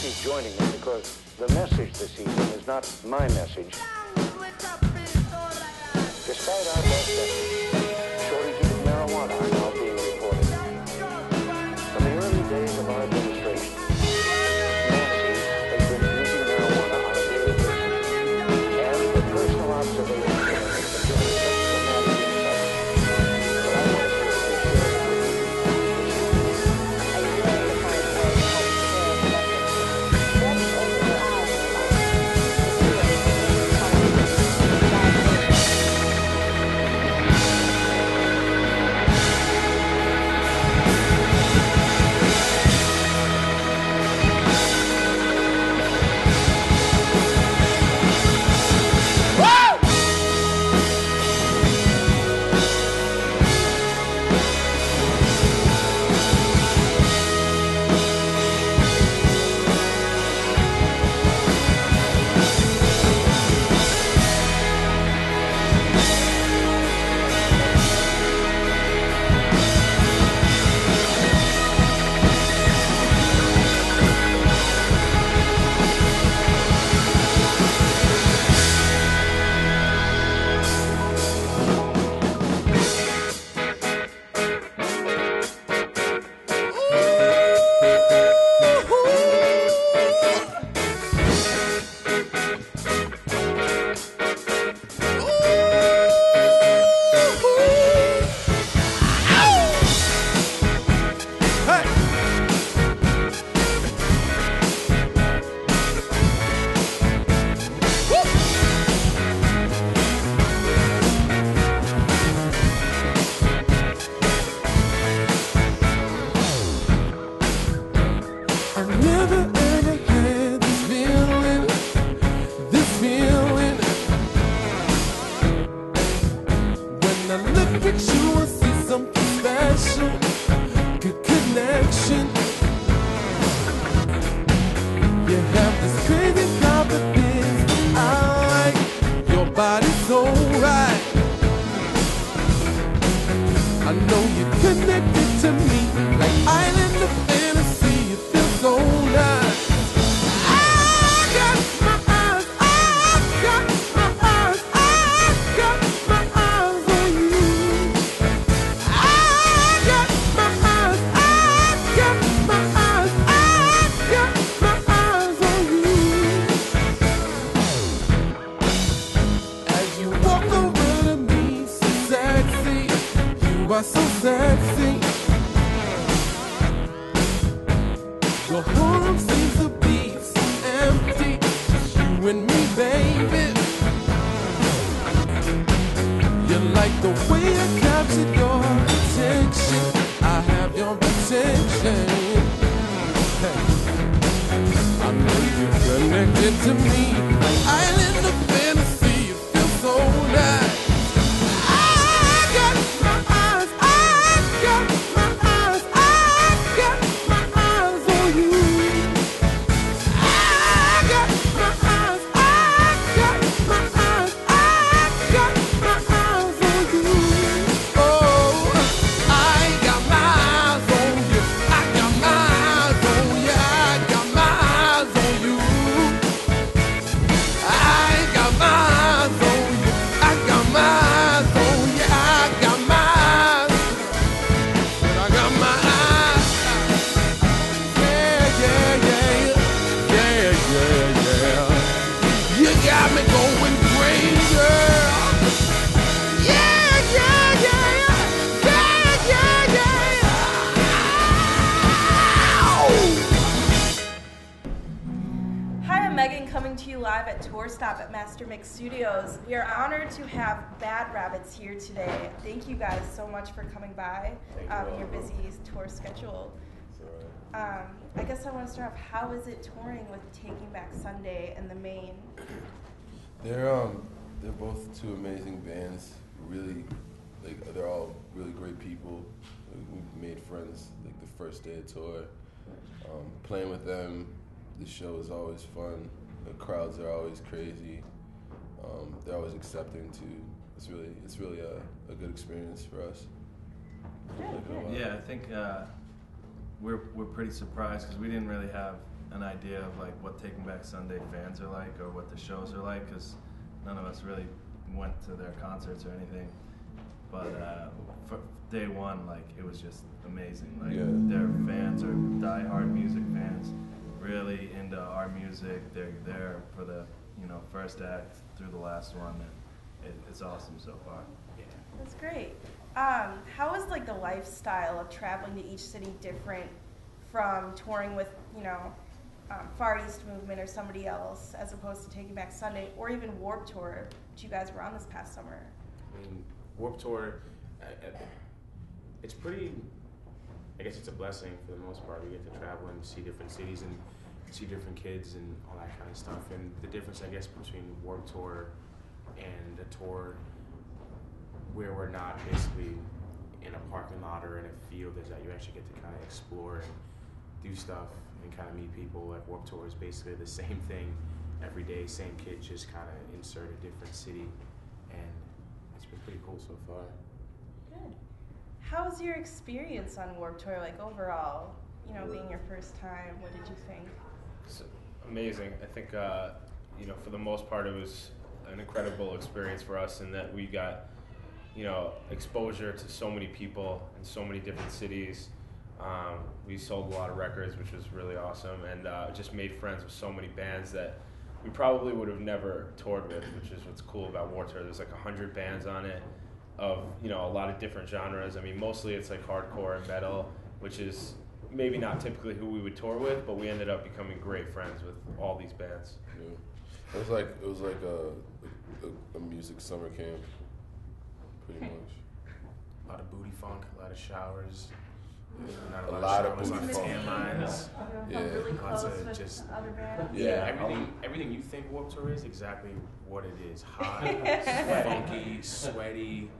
keep joining me because the message this evening is not my message. Despite our best efforts, shortages of marijuana are now being reported. From the early days of our administration, Nancy has been using marijuana on a daily basis, and the personal observation has been given such dramatic insight that I want to share it with you. TourStop at MasterMix Studios. We are honored to have Bad Rabbits here today. Thank you guys so much for coming by in your busy tour schedule. I guess I want to start off, how is it touring with Taking Back Sunday and the Maine? They're both two amazing bands. Really, they're all really great people. We've made friends like the first day of tour. Playing with them, the show is always fun. The crowds are always crazy. They're always accepting too. It's really a good experience for us. Yeah, I think we're pretty surprised because we didn't really have an idea of like what Taking Back Sunday fans are like or what the shows are like, because none of us really went to their concerts or anything. But for day one, like it was just amazing. Like their fans are diehard music fans, really into our music. They're there for the first act through the last one, and it's awesome so far. Yeah. That's great. How is like the lifestyle of traveling to each city different from touring with Far East Movement or somebody else, as opposed to Taking Back Sunday or even Warped Tour, which you guys were on this past summer? I mean, Warped Tour, it's pretty, I guess it's a blessing for the most part. We get to travel and see different cities and see different kids and all that kind of stuff. And the difference, I guess, between Warped Tour and a tour where we're not basically in a parking lot or in a field is that you actually get to kind of explore and do stuff and kind of meet people. Like Warped Tour is basically the same thing every day, same kid, just kind of insert a different city, and it's been pretty cool so far. Good. How was your experience on Warped Tour, like overall? Being your first time, what did you think? It's amazing. I think for the most part, it was an incredible experience for us in that we got exposure to so many people in so many different cities. We sold a lot of records, which was really awesome, and just made friends with so many bands that we probably would have never toured with, which is what's cool about Warped Tour. There's like 100 bands on it of a lot of different genres. I mean, mostly it's like hardcore and metal, which is maybe not typically who we would tour with, but we ended up becoming great friends with all these bands. Yeah. It was like a music summer camp, pretty much. A lot of booty funk, a lot of showers. A lot of booty on funk. tan lines. Yeah. Really Lots close of with just other bands. Yeah, everything you think Warped Tour is exactly what it is. Hot, funky, sweaty.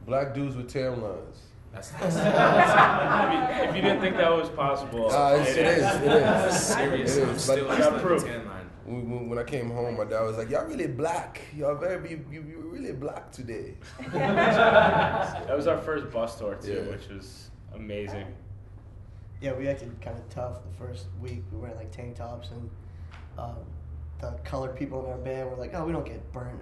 Black dudes with tan lines. That's If you didn't think that was possible, It is. serious. It I'm is. still But got proof. tan line. when I came home, my dad was like, "Y'all really black. Y'all you really black today." that was our first bus tour too, which was amazing. Yeah, we acted kind of tough the first week. We were wearing like tank tops, and the colored people in our band were like, "Oh, we don't get burned."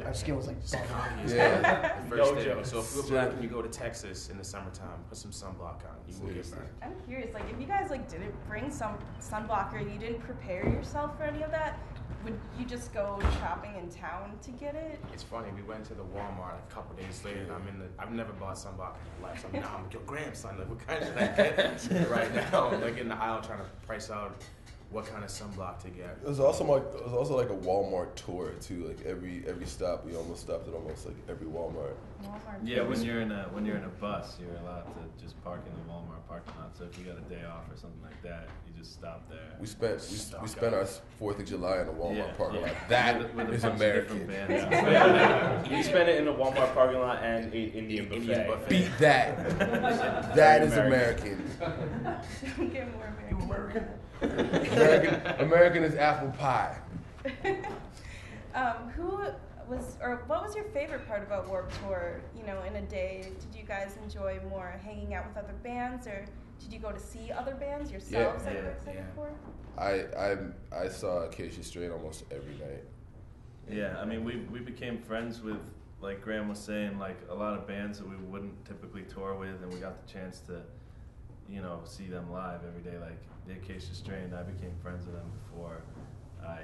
Our skin was like bugging. Yeah. The first day. So if you're black and you go to Texas in the summertime, put some sunblock on. You will get burned. I'm curious, like if you guys like didn't bring some sunblock or you didn't prepare yourself for any of that, would you just go shopping in town to get it? It's funny. We went to the Walmart a couple days later, and I've never bought sunblock in my life. So I'm like, your grandson, like, what kind should I get right now? I'm like in the aisle trying to price out what kind of sunblock to get. It was also like a Walmart tour too. Like every stop, we almost stopped at almost like every Walmart. Yeah, when you're in a bus, you're allowed to just park in the Walmart parking lot. So if you got a day off or something like that, you just stop there. We spent our 4th of July in a Walmart parking lot. With That a is bunch of American. different bands. We spent it in a Walmart parking lot and ate Indian buffet. Beat that. That is American. Don't get more American. American is apple pie. What was your favorite part about Warped Tour? In a day, did you guys enjoy more hanging out with other bands, or did you go to see other bands yourselves that you were excited for? I saw Acacia Strain almost every night. Yeah, I mean, we became friends with, like Graham was saying, like a lot of bands that we wouldn't typically tour with, and we got the chance to, see them live every day. Like the Acacia Strain, I became friends with them before I,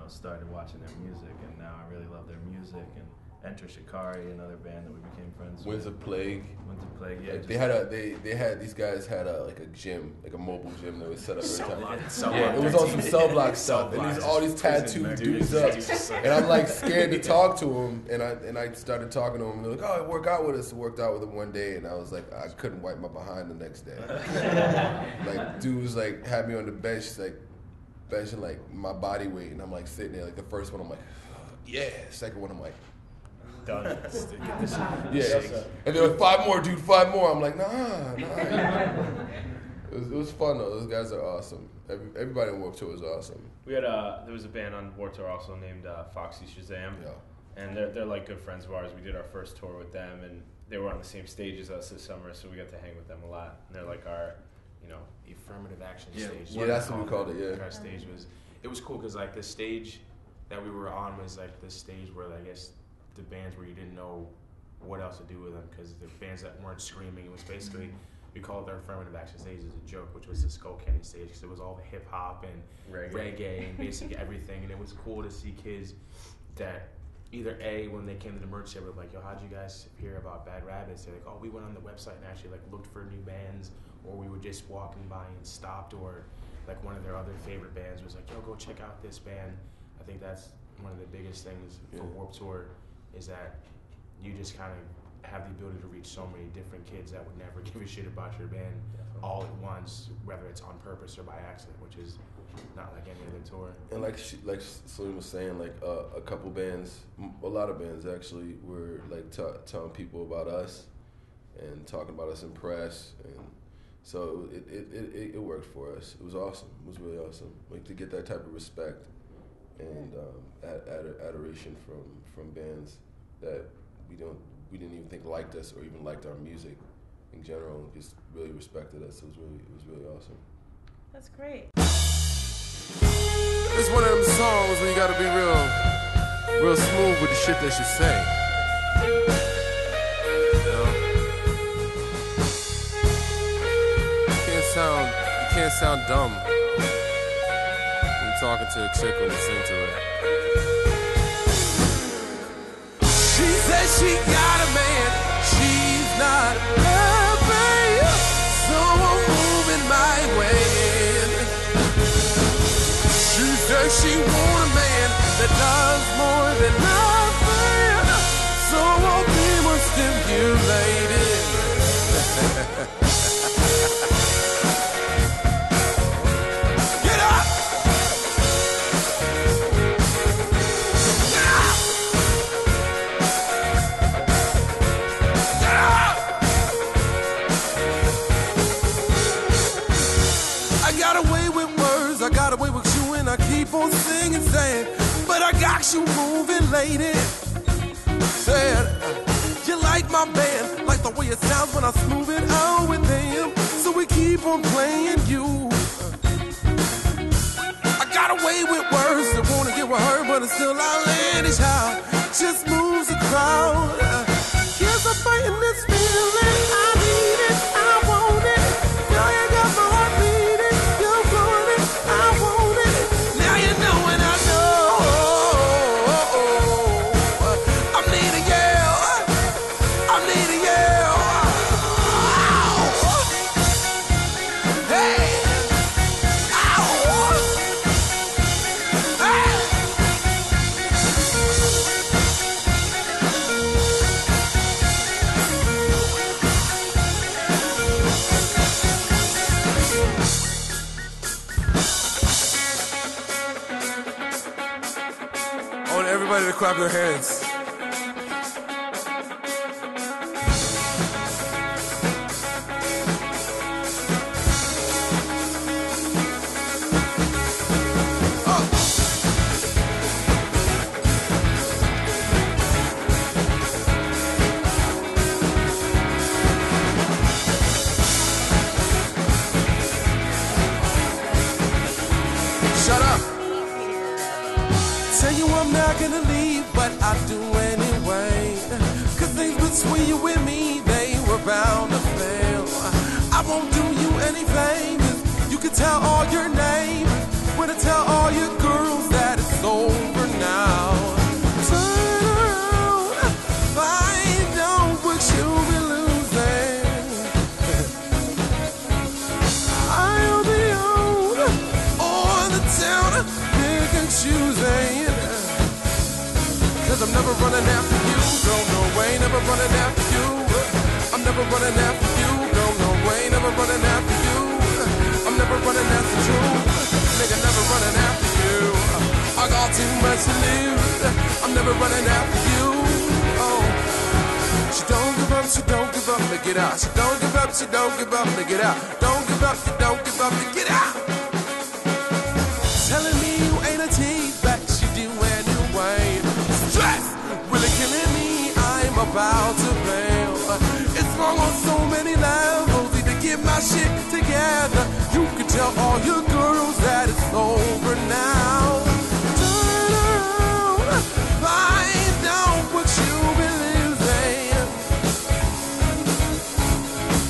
started watching their music, and now I really love their music. And Enter Shikari, another band that we became friends with. Winds of Plague. Yeah. Like these guys had like a gym, like a mobile gym that was set up every time. Cell It was on some cell block stuff, and all these tattooed dudes up, and I'm like scared to talk to them, and I started talking to them, and they're like, "Oh, work out with us." I worked out with them one day, and I was like, I couldn't wipe my behind the next day. Like dudes like had me on the bench, like benching like my body weight, and I'm like sitting there, like the first one I'm like, yeah, second one I'm like, Done. yeah. And there were 5 more, dude, 5 more. I'm like, nah. It was fun though. Those guys are awesome. Everybody in Warped Tour is awesome. We had there was a band on Warped Tour also named Foxy Shazam, and they're like good friends of ours. We did our first tour with them, and they were on the same stage as us this summer, so we got to hang with them a lot. And they're like our affirmative action Yeah. stage. Yeah, that's what we called it. Yeah. Our stage it was cool because like the stage that we were on was like the stage where I guess the bands where you didn't know what else to do with them because the bands that weren't screaming. It was basically we called our affirmative action stage as a joke, which was the Skull Candy stage because it was all the hip hop and reggae and basically everything, and it was cool to see kids that either A, when they came to the merch, they were like, yo, how'd you guys hear about Bad Rabbits? They're like, oh, we went on the website and actually like looked for new bands, or we were just walking by and stopped, or like one of their other favorite bands was like, yo, go check out this band. I think that's one of the biggest things for Warped Tour is that you just kind of have the ability to reach so many different kids that would never give a shit about your band all at once, whether it's on purpose or by accident, which is not like any other tour. And like Salim was saying, like a couple bands, a lot of bands actually were like telling people about us and talking about us in press, and so it worked for us. It was awesome. It was really awesome. Like to get that type of respect and adoration from bands that we didn't even think liked us or even liked our music in general. Just really respected us. It was really awesome. That's great. It's one of them songs where you gotta be real smooth with the shit that you say. You know? You can't sound dumb when you're talking to a chick when you sing to her. She says she got a man, she's not happy, so I'm moving my way. She says she want a man that does more than nothing, so I'll be more stimulated. Get up! Get up! Get up! I got away with words, I got away with you, and I keep on singing, saying, but I got you moving, lady. Said, you like my band, like the way it sounds when I smooth it out with them, so we keep on playing you. I got away with words that wanna get with her, but it's still outlandish how just moves the crowd. Yes, I'm fighting this feeling, I need it, I want it. Girl, you got my heart beating, you want it, I want it. Now you know and I know I'm needing you, I'm needing you. Hey, I want everybody to clap their hands. Shut up. Tell you I'm not gonna leave, but I do anyway. Cause things between you and me, they were bound to fail. I won't do you any favors. You can tell all your neighbors, when I tell all your girls that it's over now. Turn around, find out what you'll be losing. I'll be on the town, pick and choosing. Cause I'm never running after you, no way, never running after you. I'm never running after you, no way, never running after you. I'm never running after you, nigga, never running after you. I got too much to lose, I'm never running after you. Oh, she don't give up, she don't give up, to get out. She don't give up, she don't give up, to get out. Don't give up, you don't give up, to get out. Telling me you ain't a tease, but you do anyway. Stress really killing me, I'm about to fail. It's wrong on so many levels, need to get my shit together. together. You can tell all your girls that it's over now. Turn around, find out what you've been losing.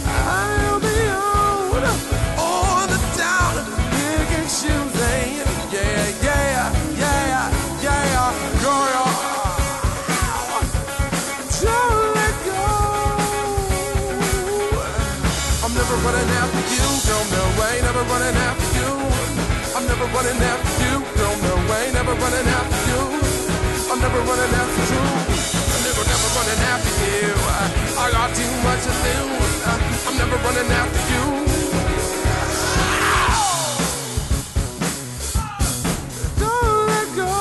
I'll be on the town, pick and choosing. Yeah, yeah, yeah, yeah, girl. Don't let go. I'm never running after you, no way, never running after you. I'm never running after you, no way, never running after you. I'm never running after you. I'm never running after you. I got too much to lose. I'm never running after you. Don't let go.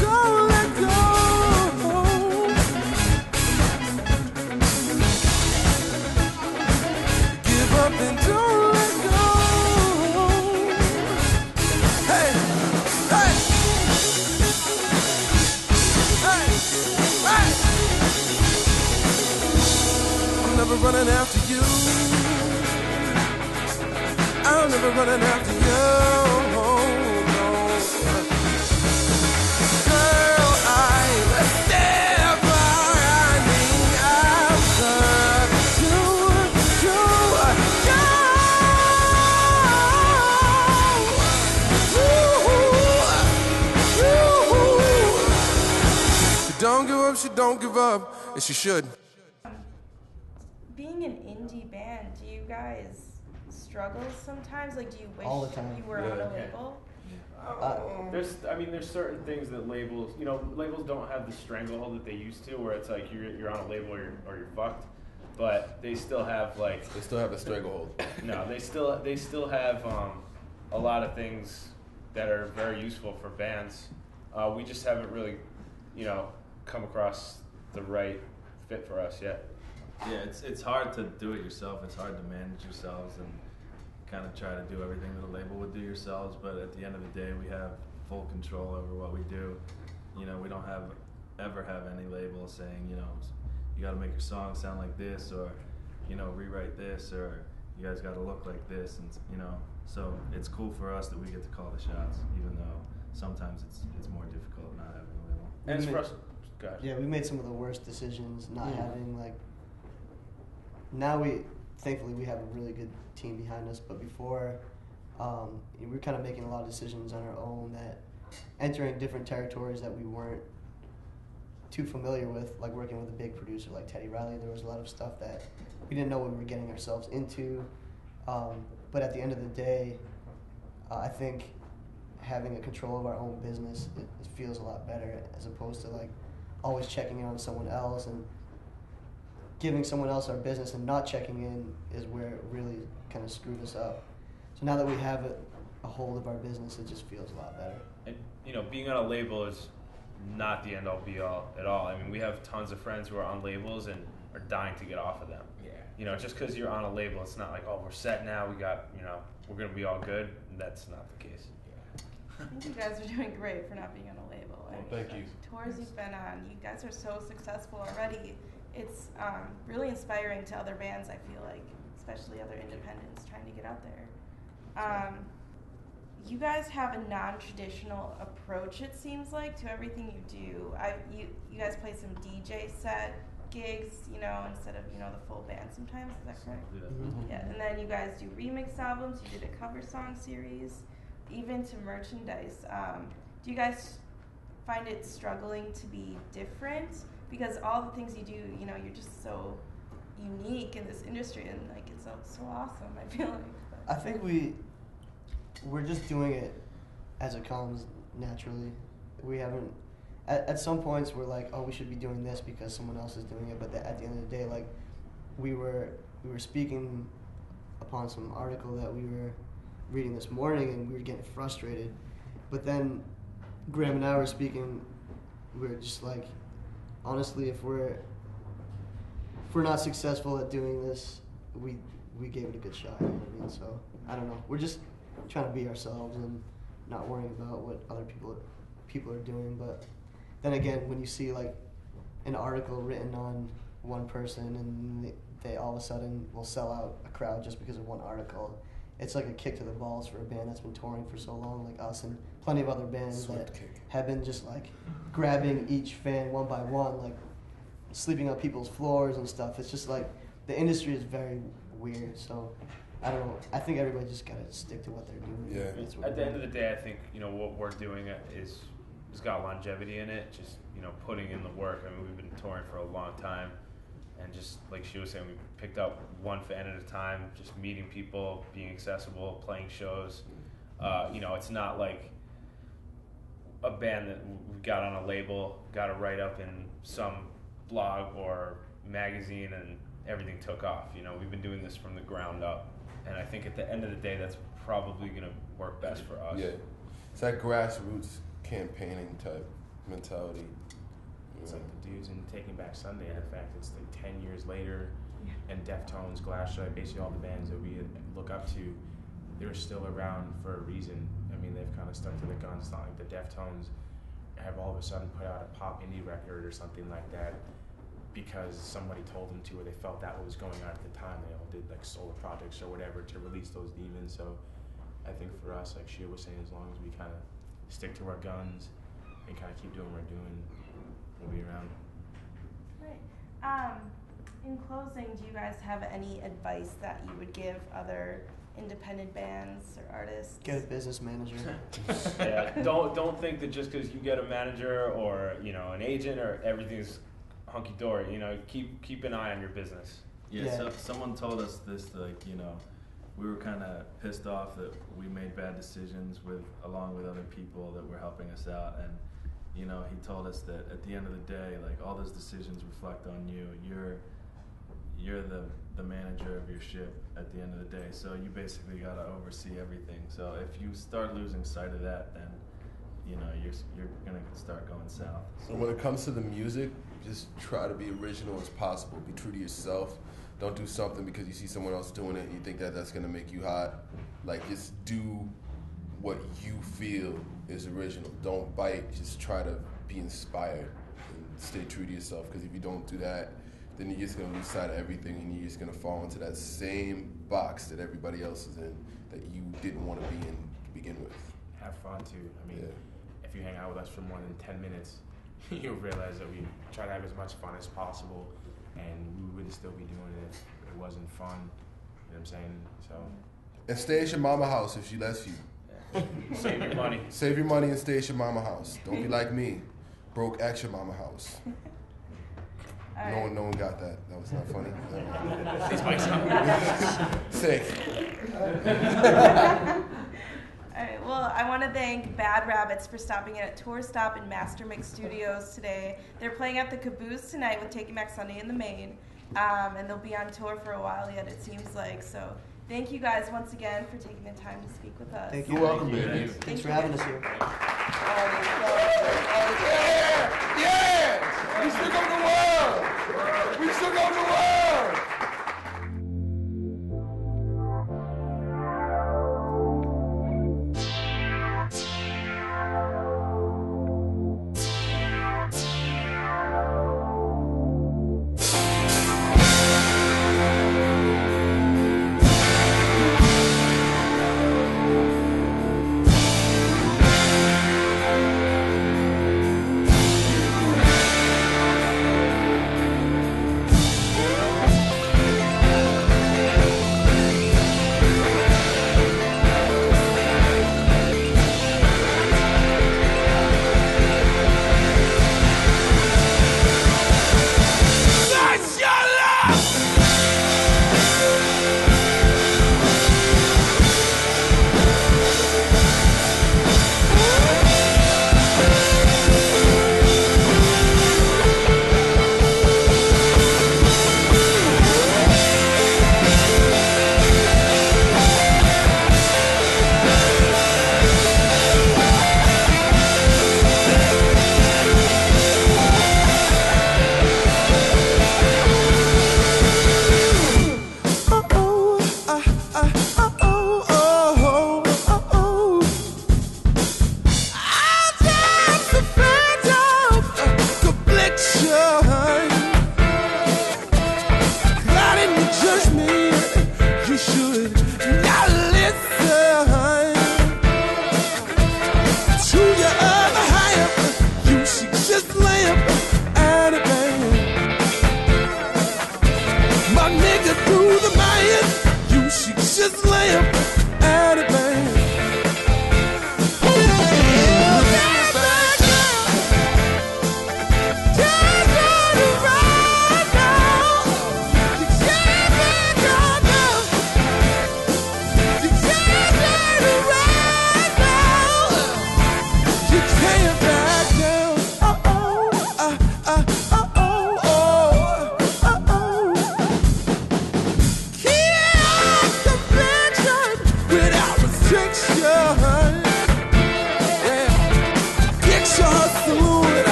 Don't let go. Give up and don't let go. Hey, hey, hey, hey. I'm never running after you. I'm never running after you. No. Girl, I'm never running after you. She don't give up, she don't give up, and she should. Being an indie band, do you guys struggle sometimes? Like, do you wish All the time. you were on a label? There's certain things that labels don't have the stranglehold that they used to, where it's like you're on a label or you're fucked. But they still have like They still have a stranglehold. no, they still have a lot of things that are very useful for bands. We just haven't really, come across the right fit for us yet. Yeah, it's hard to do it yourself. It's hard to manage yourselves and kind of try to do everything that a label would do yourselves. But at the end of the day, we have full control over what we do. We don't ever have any label saying, you got to make your song sound like this, or rewrite this, or you guys got to look like this, and so it's cool for us that we get to call the shots, even though sometimes it's more difficult not having a label. And it's for us. God. Yeah, we made some of the worst decisions not having now thankfully we have a really good team behind us, but before we were kind of making a lot of decisions on our own, that entering different territories that we weren't too familiar with, like working with a big producer like Teddy Riley. There was a lot of stuff that we didn't know what we were getting ourselves into, but at the end of the day, I think having a control of our own business, it feels a lot better, as opposed to always checking in on someone else and giving someone else our business and not checking in is where it really kind of screwed us up. So now that we have a hold of our business, it just feels a lot better. And being on a label is not the end all be all at all. I mean, we have tons of friends who are on labels and are dying to get off of them. Yeah. Just because you're on a label, it's not like, oh, we're set now. We got, we're gonna be all good. That's not the case. I think you guys are doing great for not being on a label. Thank you. Tours you've been on, you guys are so successful already. It's really inspiring to other bands, I feel like, especially other independents trying to get out there. You guys have a non-traditional approach, it seems like, to everything you do. You guys play some DJ set gigs, instead of, the full band sometimes, is that correct? Mm-hmm. Yeah, and then you guys do remix albums, you did a cover song series, even to merchandise. Do you guys find it struggling to be different? Because all the things you do, you're just so unique in this industry, and it's so awesome, I feel like. I think we're just doing it as it comes naturally. We haven't, at some points we're like, oh, we should be doing this because someone else is doing it, but at the end of the day, we were speaking upon some article that we were reading this morning, and we were getting frustrated. But then Graham and I were speaking, we were just like, honestly, if we're not successful at doing this, we gave it a good shot. You know what I mean? So I don't know. We're just trying to be ourselves and not worrying about what other people are doing. But then again, when you see an article written on one person, and they all of a sudden will sell out a crowd just because of one article. It's like a kick to the balls for a band that's been touring for so long, like us and plenty of other bands that have been just like grabbing each fan one by one, like sleeping on people's floors and stuff. It's just like the industry is very weird. So I don't know. I think everybody just gotta stick to what they're doing. Yeah. That's what At the end of the day, I think what we're doing is has got longevity in it. Just putting in the work. I mean, we've been touring for a long time. And just like she was saying, we picked up one fan at a time, just meeting people, being accessible, playing shows. It's not like a band that we got on a label, got a write-up in some blog or magazine, and everything took off. We've been doing this from the ground up. And I think at the end of the day, that's probably going to work best for us. Yeah. It's that grassroots campaigning type mentality. It's like the dudes in Taking Back Sunday. In fact, it's like 10 years later, and Deftones, Glassshot, basically all the bands that we look up to, they're still around for a reason. I mean, they've kind of stuck to the guns. It's not like the Deftones have all of a sudden put out a pop indie record or something like that because somebody told them to, or they felt that was going on at the time. They all did like solo projects or whatever to release those demons. So I think for us, like Shia was saying, as long as we kind of stick to our guns and kind of keep doing what we're doing, we'll be around. Right. In closing, do you guys have any advice that you would give other independent bands or artists? Get a business manager. Yeah. Don't think that just because you get a manager or an agent or everything's hunky dory. Keep an eye on your business. Yeah. So someone told us this, we were kind of pissed off that we made bad decisions along with other people that were helping us out, and he told us that at the end of the day, like, all those decisions reflect on you. You're the manager of your ship at the end of the day, so you basically got to oversee everything. So if you start losing sight of that, then you're gonna start going south. So when it comes to the music, just try to be original as possible. Be true to yourself. Don't do something because you see someone else doing it and you think that that's gonna make you hot. Like, just do what you feel is original. Don't bite. Just try to be inspired and stay true to yourself. Because if you don't do that, then you're just gonna lose sight of everything, and you're just gonna fall into that same box that everybody else is in that you didn't want to be in to begin with. Have fun too. I mean, if you hang out with us for more than 10 minutes, you'll realize that we try to have as much fun as possible, and we wouldn't still be doing it if it wasn't fun. You know what I'm saying? So. And stay at your mama house if she lets you. Save your money. Save your money and stay at your mama house. Don't be like me, broke at your mama house. No one got that. That was not funny. These mics on. Sick. All right, well, I want to thank Bad Rabbits for stopping in at TourStop and MasterMix Studios today. They're playing at the Caboose tonight with Taking Back Sunday in the main, and they'll be on tour for a while yet, it seems like. So thank you guys once again for taking the time to speak with us. Thank you. You're welcome, baby. Thanks for having us here. Yeah! We shook up the world! We shook up the world!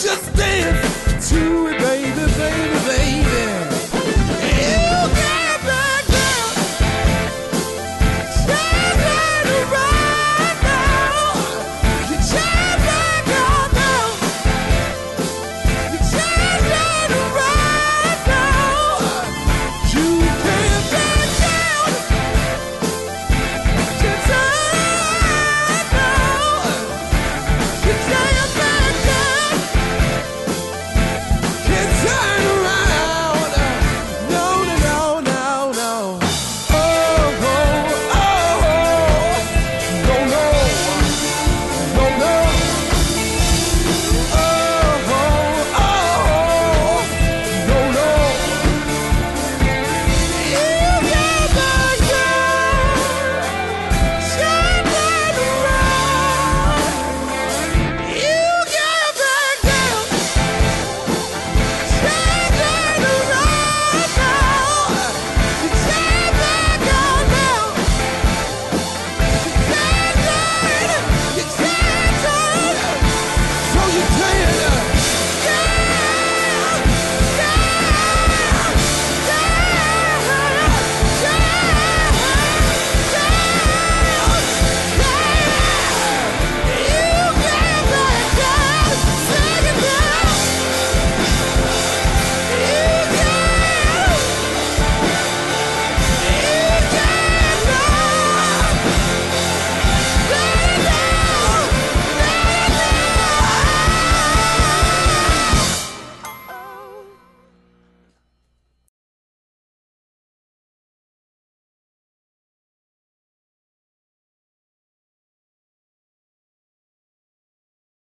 Just dance to it, baby, baby.